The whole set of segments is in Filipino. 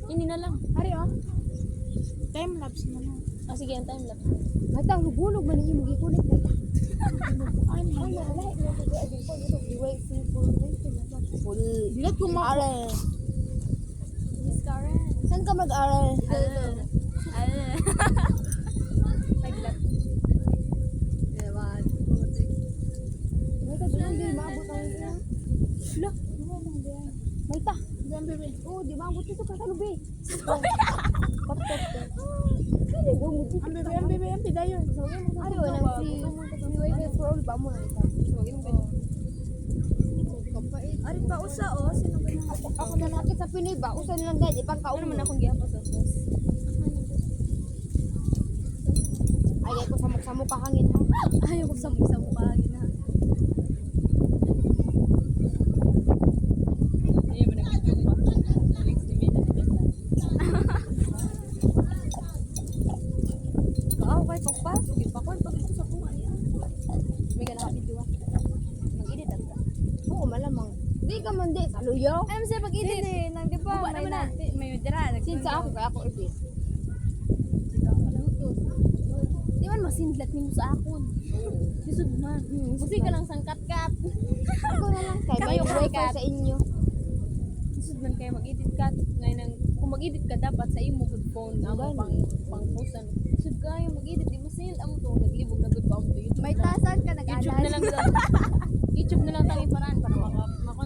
Ini na lang. Ari oh. Time lapse na lang. Ah, sige, ang time lapse. Matang hugulog man yung magikulit na ta. Ano? Ay, wala. Nagagay ko dito. Iway people. Dilat ko ma. Aral. Miss Karen. Saan ka mag-aral? Paglat. Ewan. May kasi hindi maabot ang ina. Lo. Ano lang diyan? May ta. Diyan bebe. Oo, di maabot ito ka talubi. Kaptot ko. Kaya gumud dito. Ang bebe, ang pidayon. Ari, walang free. Free for all ba mo? Ari pa usa oh. Sino ba na? Ako na nakit sa Pinoy ba? Usan lang gadi. Ano Pagkaon naman mo. akong gihapon sa sos. Ay, ko samok-samok ka hangin ha. Ayaw ko sa mukha gina. Ayaw ba nag-video pa? Next minute. Kaaw kay pagpa. Sige pa ko sa kuha niya. May gana video ah. Mag-edit ka. Oo, malamang. Di ka man di. Saluyo. Ay, masaya pag-edit. Hindi, nang di ba? May dira. Sinsa ako kaya ako edit. Di man masindlat ni mo sa akon. Lisod man. Kasi ka lang sang kat-kat. Ako na lang kay may Kayo, wifi kat. sa inyo. Lisod man kayo mag-edit ka. Ngayon, kung mag-edit ka, dapat sa imo good phone. Amo pang-posan. Lisod kayo mag-edit. Di masinil amo to. Naglibog na good pa ako to YouTube. May tasan ka YouTube na lang daw. YouTube na lang tangi paraan para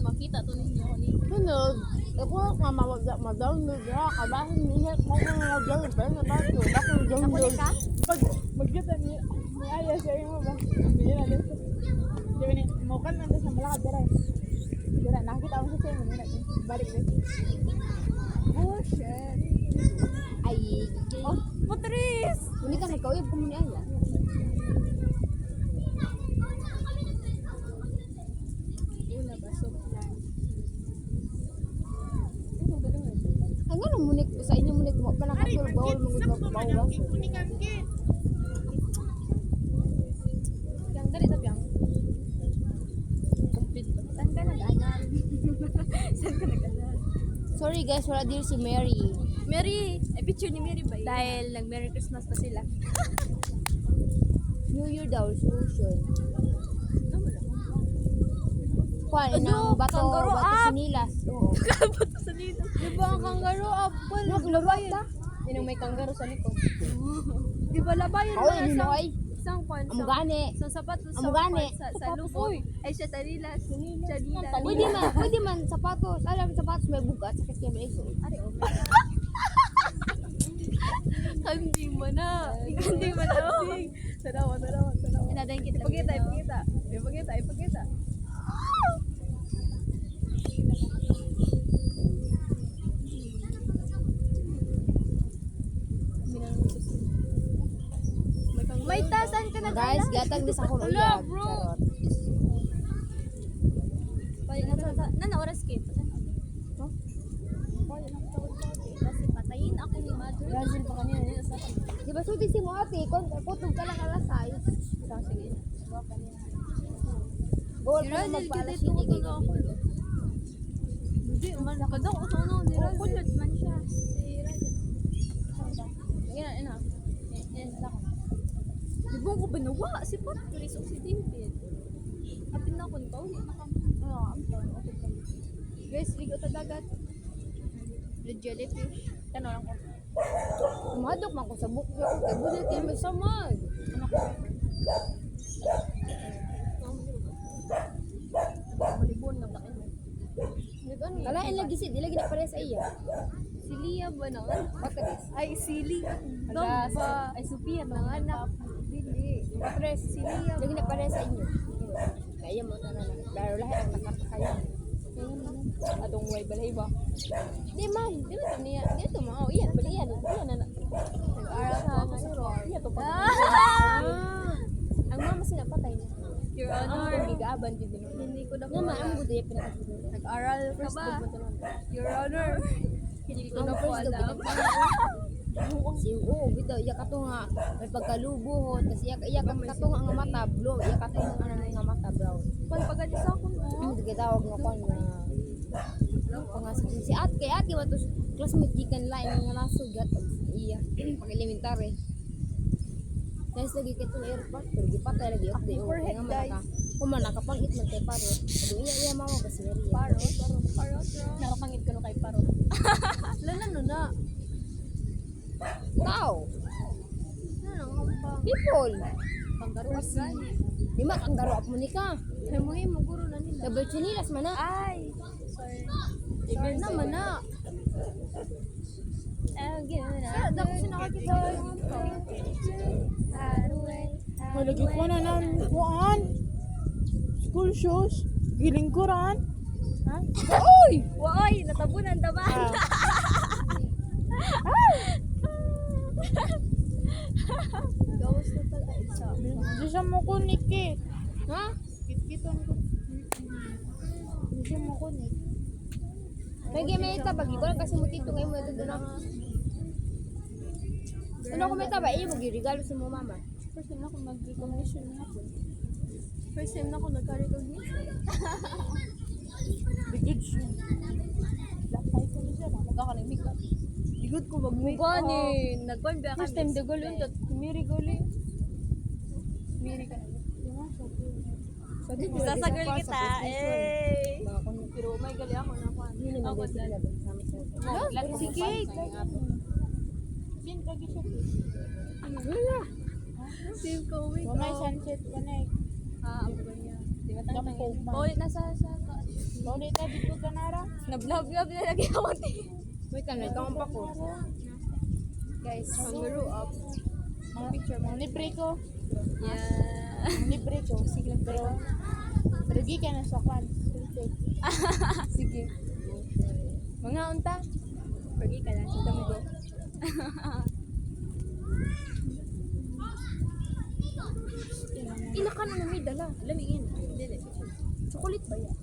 makita to ninyo. Sunod, ako nga ma-download ra. Kabahin niya mo kung ma-download. Pero nabato. Bako download. Pag magkita ni Aya sa mo ba? Hindi na dito. Diba ni mo kan nanda sa malakad dira. Dira nakita mo sa mo na. Balik dito. Oh shit. Ay, Oh, Patris! hindi ka nagkauyab ko muna Aya. Una ba? So, Ay nga nang munik sa inyo munik mo pa nakatulog bawal mong bawas. yang dari tapi yang complete. Saan ka nag-aral? Saan ka nag-aral? Sorry guys, wala din si Mary. Mary! Ay, picture ni Mary ba yun? Dahil nag-Merry Christmas pa sila. New Year daw, resolution. Ano mo lang? Kuan, Ano? ng bato Kangaroo up! sinilas. Oo. Kabato sa dito. Di ba ang kangaroo apple? Naglabay ta. Yun ang may kangaroo sa likod. Di ba labayan Oo, hindi mo ay. Isang kwan. Amo gani. Sa sapatos Amo gani. sa lupo. Ay, siya talilas. Siya dilas. Pwede man sapatos. Alam sapatos may bugat sa kanya may iso. Ari, okay. Hindi mo na. Hindi mo na. Tanawa. Inadayin kita. Ipakita. May tasan ka na Guys, gatag di sa akong uyab. bro. Charot. Nana oras kit. Kasi patayin ako ni mother. Brazil pa kanina niya sa Di ba suti si mo ate? Kutog ka lang alas 6. sige. Bawal Si pa Razil magpaalas kita hindi ito ako. Hindi, man kada ko sa ni Razil. Kulot man siya. Si Razil. Ina. Di ba ko binawa si Patrice o si David? Apin na ko ni Pauli na kami. Okay kami. Guys, ligo ta dagat. The jellyfish. Tanong lang ko. Umadok man ko sa bukyo. Kay budil kayo may samad. Ano ko? Malibon na ba kayo? Kalain lagi si, di lagi na pareha sa iya. Si Lia ba na? Patagas. Ay, si Lia. Dog ba? Ay, Sophia na anak. Dili. Patres. Si Lia Lagi na pareha sa inyo. Kaya mo na. Laro lahat ang nakakaya. Adong way balay ba? Di man. Di ba ito niya? Di ito mga. Iyan, bali yan. Iyan na. Nag-aral ka nga siro. Iyan to pa. Ang mama sinapatay niya. Your Honor. Ang bigaaban din din. Hindi ko na po. Naman, ang buti yung pinakasito. Nag-aral ka ba? Your Honor. Hindi ko na po alam. Si bitaw iya ka to nga may pagkalubuhon kasi iya ka to nga mata blue, iya ka to nga mata brown. Pag pagadi sa akong Hindi kita tawag nga kon na nga si ate kay ate wato classmate gikan lain nga nasod gat iya pag elementary. Guys lagi kita sa airport pero gipatay lagi update o Overhead, nga man ka kuman nakapangit man kay paro. Ado iya mama ba si Maria. Parot. Nakapangit ko no kay parot. Lala no na. Tao, Ano ang people. panggaruas gani. Di man ang garo mo ni ka. Mo guro na nila. Double chinilas man na. Ay. Sorry naman na. Again. Dako sinakakita yung Malagi ko na ng kuan. School shoes. Gilingkuran. Ha? Uy! Woy! Natabunan ta ba? Gawas na pala isa. Di siya mo kunik eh. Ha? Kitkiton ko. Di siya mo kunik. May may tabagi ko lang kasi mo tito ngayon mo ito na. Ano ko may taba iyo mo regalo sa mo mama. First time na ako mag-recognition na ako. First time na ako nagka-recognition. Bigid siya. Lakay ko na siya. Magkakalimik ka. Igod ko mag-make Gani, Nagkon ba first time the girl untot. Miri guli. Miri ka na. Sasagol kita. Eh. Pero may gali ako na ako. Ako dala. Lagi si Kate. Bin kagi siya. Same ko wait. May sunset ka na eh. Ang niya. Di ba tayo Dako man. Paulit na sa Baulit na dito ka nara. Nablab-lab na lagi ako. Wait lang, ikaw pa ko. Guys, pang-grow up. Mga picture mo. Libre ko. Yeah. Libre ko. Sige pero pergi ka na sa kwan. Sige. Mga unta. Pergi ka lang. Sige mo go. Ila ka na may dala. Lamigin. Dili. Chocolate ba yan?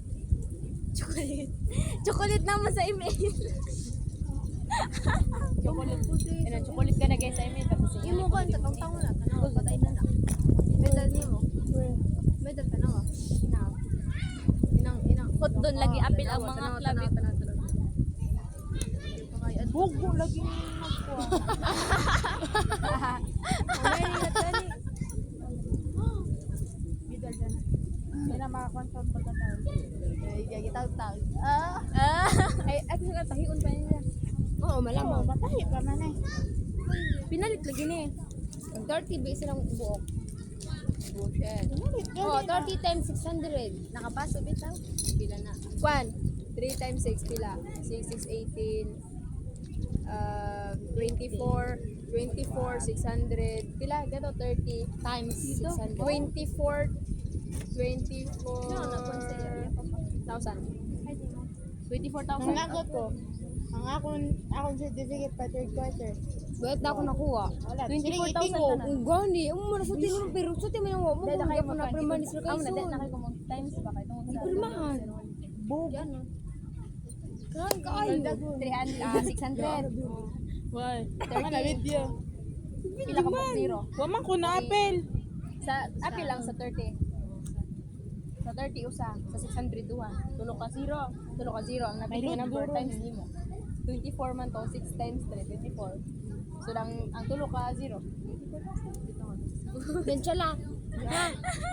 Chocolate. Chocolate naman sa email. Chocolate po din. Ano, chocolate ka na guys sa email. Tapos imo ko, tatang taon na. Tanaw, patay na na. Medal niyo mo. Medal ka na mo. Inang. Hot doon lagi apil ang mga club. Bugo lagi magkuha. Bidal na. Hindi na makakontrol pagkatawag. Gitawag-tawag. Ay, at nga tahiun pa niya. Oo, Oo, malamang. matahi pa man eh. Pinalit lagi ni. Ang 30 ba silang buok? Bullshit. Pinalit ka Oh, din ah. 30 times 600. Nakapaso bitaw. Pila na. Kwan? 3 times 6 pila. 6 is 18. 24, 600. Pila? Gato 30 Times 600. 24 24,000. Ang ako ko. Ang akong certificate pa third quarter. Bayad na ako nakuha. Wala. 24,000 ko. na. Ang gani, ang muna sa tinuro pero sa tinuro mo Dahil na kayo kung na permanent sa Ang kaso. nadet na kayo kung times ba kayo tungkol sa Pirmahan. Bug. Kain kayo. 600. Why? Tama na video. Pila ka po zero. Waman ko na apel. Sa apil lang sa 30. Sa 30 usa, sa 600 duha. Tulo ka zero. Ang napili May number duro times nimo. 24 man to 6 times 3 24. So lang ang tulo ka zero. Yan siya lang. Ha?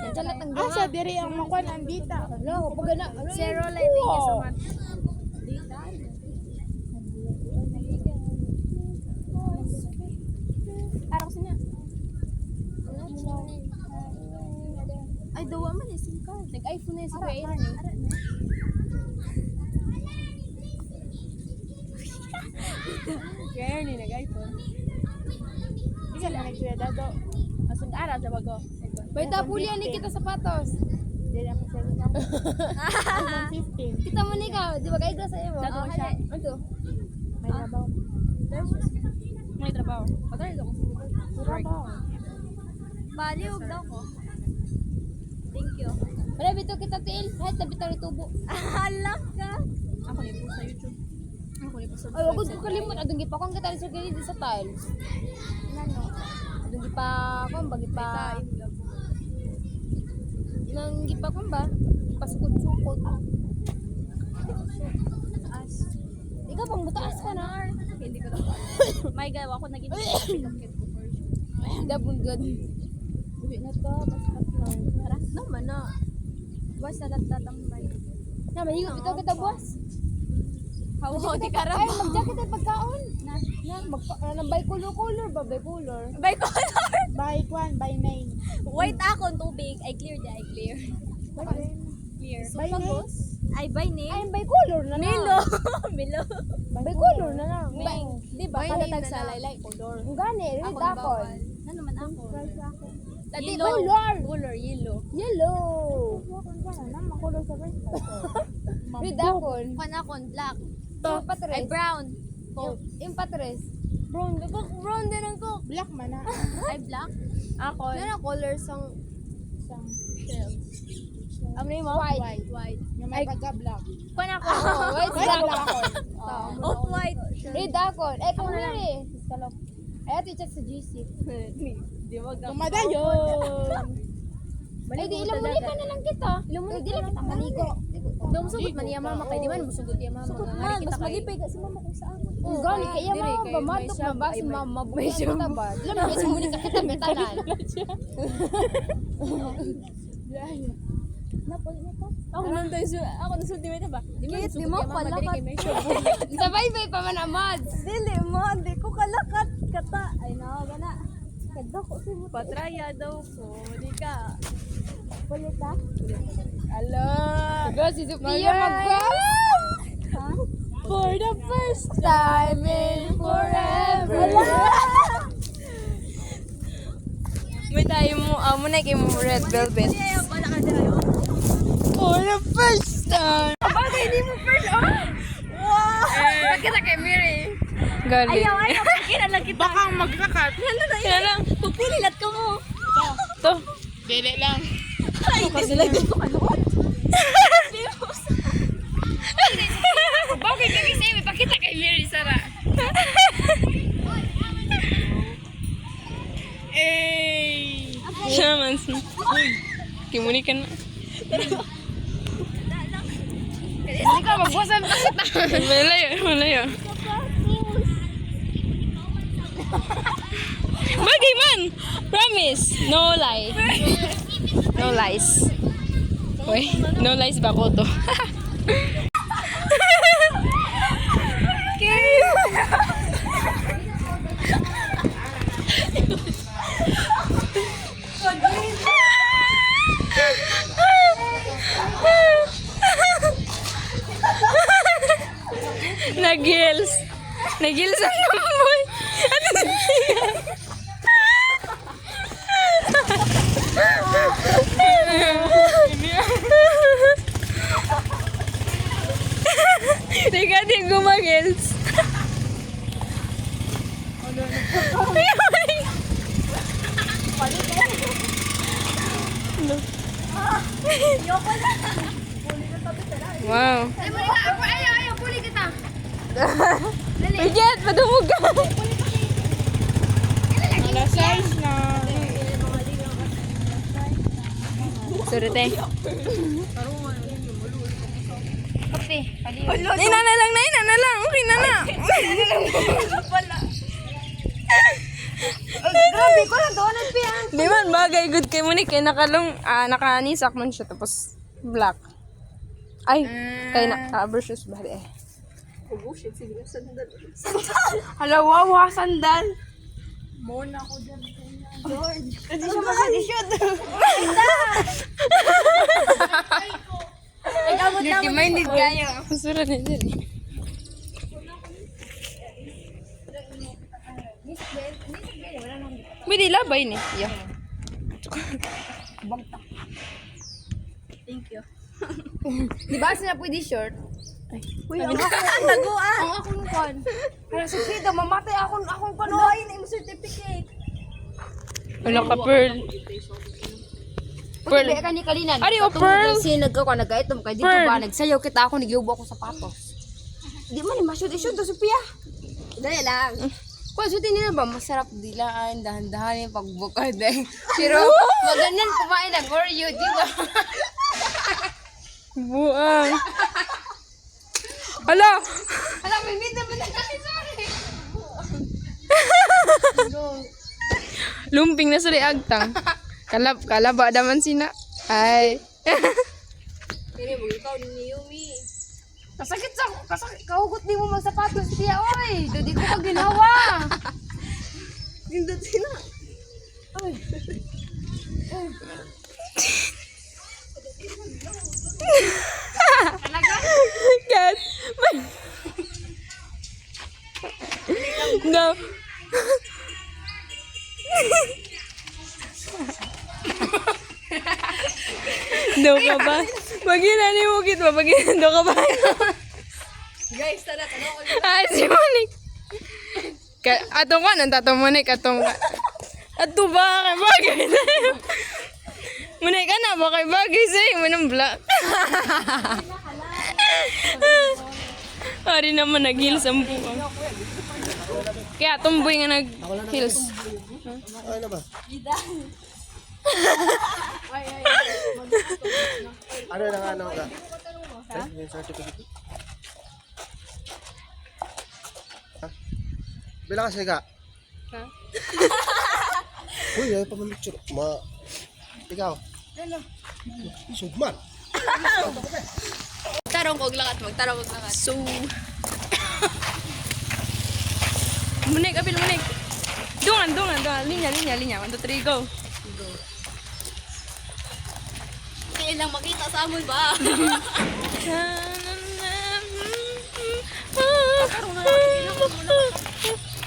Yan siya lang ang Asa diri ang makuan ang dita. Hello, pag na. Zero like thank you so much. Araw sa niya. Ay, dawa man eh, SIM card. Nag-iPhone na si Kuya Ernie. Kuya Ernie, nag-iPhone. Di ka lang nagsuya dado. Asong araw sa bago. May tapulian ni kita sapatos. Dili ako sa ito. 15. Kita mo ni ka, di ba kayo sa iyo? Dado mo siya. Ito. May labaw. May trabaho. Patayin ako. Labaw. Baliw daw ko. Thank you. Wala bito kita til, kahit na bitaw ni tubo. Alam ka. Ako ni po sa YouTube. Ako ni po sa Ay, wag ko kalimot adong gipakon kita sa kini sa tiles. Nano. Adong gipa kon bagi pa. Nang gipakon ba? Pasukod-sukod. As. Ikaw pang butaas ka na. Hindi ko lang. May gawa ako naging pinokit ko for sure. Dabon gad. Uwi na to, basta tara. Naman na. Basta tatambay. Na mahingap ikaw kita buwas. How di karam. Ay, mag-jacket ay pagkaon. Na, by color ba? By color. By color. By kwan, by name. White akong tubig. I clear di, I clear. Clear. By name? Ay, by name. Ay, by color na na. Milo. Milo. By color na na. Di ba? By Kada name tag na sa na. laylay, color. Ang gani, red Ako akon. bawal. Na naman ako. Dati Yellow. Color. Color, yellow. Yellow. Makulor sa birth. Red akon. Panakon, black. Yung Ay, patres. brown. Yung patres. Brown. Brown din ang ko. Black man na. Ay, black. Ako. Na color sang Isang Shell. ano yung mo? white. White. Yung may pagka-black. Panako. White White black black. ako. Off-white. Red akon. Eh, kung nari. Ay, ato i-check sa GC. Di wag ako. Kumadayon. Ay, di ilang muli ka na lang kita. Ilang muli ka kita maligo. Daw musugot man niya mama kay di man musugot niya mama. Sugot Nga man, kita mas kay. malipay ka si mama kung saan. Oh, gani kaya Dire, mama, kay bamadok may na ba shampoo, si ay, may- mama buhay kita ba? Alam mo kasi muli ka kita betanan. Ako nang tayo ako nang sulti ba? Di man Kit, di musugot mo niya mama pala dire ka- kay may shampoo. Sabay-bay pa man amads. Dili mo, di ko kalakat kata. Ay na gana. Kada ko si mo. Patraya daw ko. Di ka. Kulita? Ala. Go si Sophia mag-go. For the first Time in forever. may tayo mo, muna kay mo red velvet. For the first time. Bakit hindi mo first on? Wow! Pakita kay Miri. Galing. Ayaw, kinalang kita. Baka magkakat. Yan lang. Pupililat ko mo. To. Dili lang. Ay, hindi ko kanuot. Bakit kami sa'yo? Pakita kay Miri, Sara. Ey! Siya naman. Kimuni ka na. Hindi ka magbuwasan pa kita. Malayo, malayo. Bagay man! Promise! No lie. No lies. Uy, no lies ba ko to? Nag-gills. Nag-gills ang namoy. Ano na yan? Teka, di gumagils. Wow. Ay, muli ka. Ayaw, puli kita. Piget, madumog ka. Ala size na. Sorry, te. Kape. Kaliyo. Ina na lang, ina na lang. Okay na na. Grabe ko lang doon ang piyan. Di man bagay good kay Monique kay nakanisak man siya tapos black. Ay, kay na versus ba eh. Oh shit, sige sandal. Hala, wow, sandal. Mona ko dyan. Hindi siya makalishoot. Dirty-minded kayo. Susunod na din. Hindi labay ni. Yeah. Thank you. Di ba sila pwede short? Uy, ang taguan. Ang akong kon. Hala, si Frida, mamatay akong panood. Ay, na yung certificate. Ano Wala ka, Pearl. Pearl. Kaya kanina. Ari, o Pearl. Kasi nagkaitom kay dito Pearl. ba? Nagsayaw kita ako, nagyubo ako sapatos. Di man, ma-shoot-shoot to, Sophia. Dali lang. Kung shootin nila ba, masarap dilaan, dahan-dahan yung pagbukad eh. Pero, maganan kumain ng Oreo, di ba? Buang. Hala! Hala, may meet na sorry. Lumping na suri agtang. Kalaba daman sina. Ay. Kini mo ikaw ni Yumi. Kasakit kahugot di mo magsapatos tiya, oy. Dadi ko pa ginawa. Gindot sina. Kat. No. Do ka ba? Bagina ni Mugit ba? Bagina do ka ba? Guys, tara tanong ko. Ay, si Monik. Atong ka, nantatong Monik, atong ka. Ato ba? Kay bagay sa'yo. Monik ka na ba? Kay bagay sa'yo. Manong black. Ari naman nag-heels ang buwang. Kaya tumboy nga nag-heels. Ay na ba? Ano na nga ano ka? Yung certificate. Ha? Bila kasi ka? Ha? Uy, ay pa mamicture. Ikaw? Sugman. Tarong kog lakat, magtarong kog lakat. So... Monik, apil Monik. Dungan. Linya. 1, 2, 3, go. Kailang makita sa amon ba?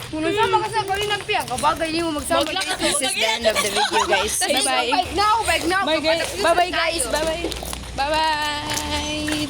Kung nagsama ka sa kalinang piyak, kabagay niyo magsama. This is the end of the video, guys. Bye-bye. Bye, guys. Bye-bye. Bye-bye.